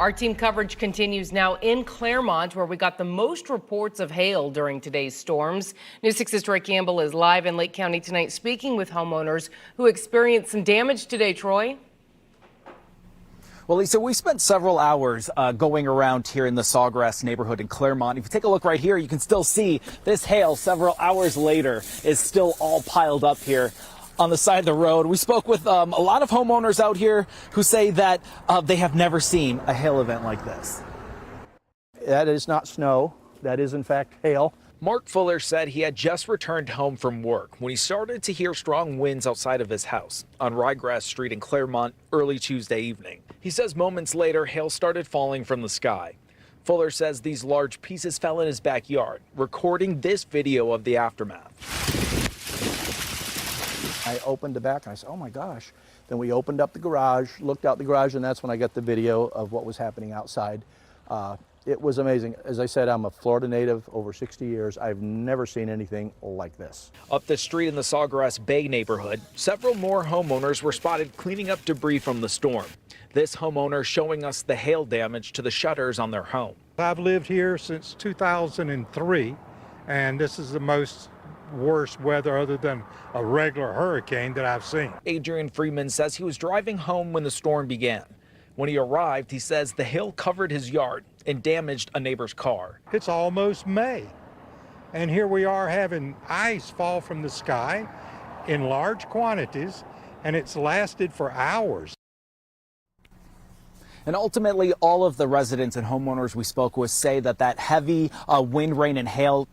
Our team coverage continues now in Clermont, where we got the most reports of hail during today's storms. News 6's Troy Campbell is live in Lake County tonight, speaking with homeowners who experienced some damage today. Troy? Well, Lisa, we spent several hours going around here in the Sawgrass neighborhood in Clermont. If you take a look right here, you can still see this hail several hours later is still all piled up here on the side of the road. We spoke with a lot of homeowners out here who say that they have never seen a hail event like this. That is not snow. That is, in fact, hail. Mark Fuller said he had just returned home from work when he started to hear strong winds outside of his house on Ryegrass Street in Clermont early Tuesday evening. He says moments later, hail started falling from the sky. Fuller says these large pieces fell in his backyard, recording this video of the aftermath. I opened the back and I said, oh my gosh. Then we opened up the garage, looked out the garage, and that's when I got the video of what was happening outside. It was amazing. As I said, I'm a Florida native, over 60 years. I've never seen anything like this. Up the street in the Sawgrass Bay neighborhood, several more homeowners were spotted cleaning up debris from the storm. This homeowner showing us the hail damage to the shutters on their home. I've lived here since 2003, and this is the most worst weather other than a regular hurricane that I've seen. Adrian Freeman says he was driving home when the storm began. When he arrived, he says the hail covered his yard and damaged a neighbor's car. It's almost May, and here we are having ice fall from the sky in large quantities, and it's lasted for hours. And ultimately, all of the residents and homeowners we spoke with say that heavy wind, rain, and hail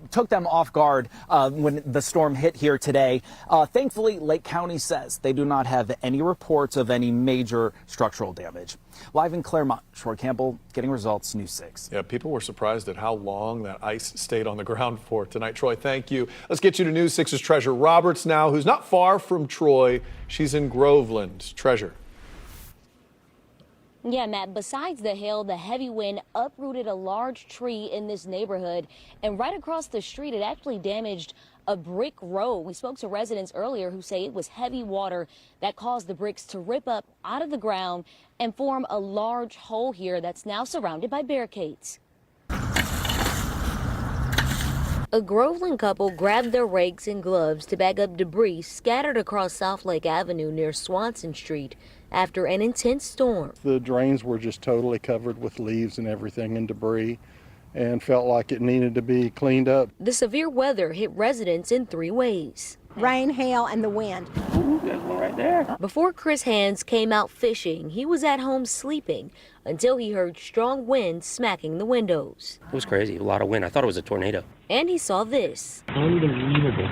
took them off guard when the storm hit here today. Thankfully, Lake County says they do not have any reports of any major structural damage. Live in Clermont, Troy Campbell, Getting Results, News 6. Yeah, people were surprised at how long that ice stayed on the ground for tonight. Troy, thank you. Let's get you to News 6's Treasure Roberts now, who's not far from Troy. She's in Groveland. Treasure. Yeah, Matt, besides the hail, the heavy wind uprooted a large tree in this neighborhood, and right across the street, it actually damaged a brick road. We spoke to residents earlier who say it was heavy water that caused the bricks to rip up out of the ground and form a large hole here that's now surrounded by barricades. A Groveland couple grabbed their rakes and gloves to bag up debris scattered across South Lake Avenue near Swanson Street after an intense storm. The drains were just totally covered with leaves and everything and debris, and felt like it needed to be cleaned up. The severe weather hit residents in three ways. Rain, hail, and the wind. Ooh, there's one right there. Before Chris Hands came out fishing, he was at home sleeping until he heard strong winds smacking the windows. It was crazy, a lot of wind. I thought it was a tornado. And he saw this. Unbelievable.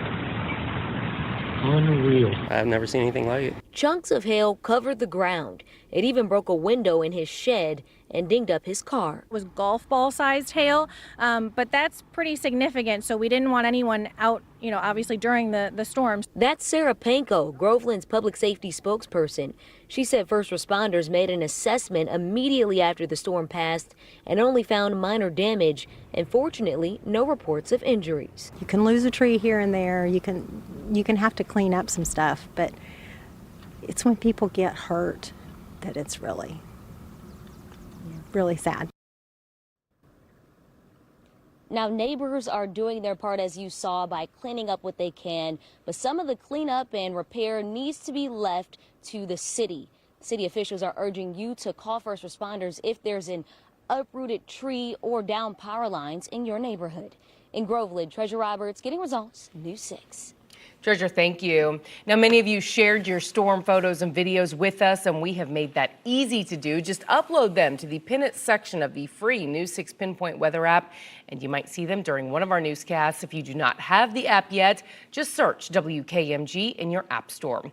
Unreal. I've never seen anything like it. Chunks of hail covered the ground. It even broke a window in his shed and dinged up his car. It was golf ball sized hail, but that's pretty significant, so we didn't want anyone out, obviously during the storms. That's Sarah Panko, Groveland's public safety spokesperson. She said first responders made an assessment immediately after the storm passed and only found minor damage, and fortunately, no reports of injuries. You can lose a tree here and there. You can have to clean up some stuff, but it's when people get hurt that it's really sad. Now, neighbors are doing their part, as you saw, by cleaning up what they can, but some of the cleanup and repair needs to be left to the city. City officials are urging you to call first responders if there's an uprooted tree or down power lines in your neighborhood. In Groveland, Treasure Roberts, Getting Results, News 6. Treasure, thank you. Now, many of you shared your storm photos and videos with us, and we have made that easy to do. Just upload them to the Pin It section of the free News 6 Pinpoint Weather app, and you might see them during one of our newscasts. If you do not have the app yet, just search WKMG in your app store.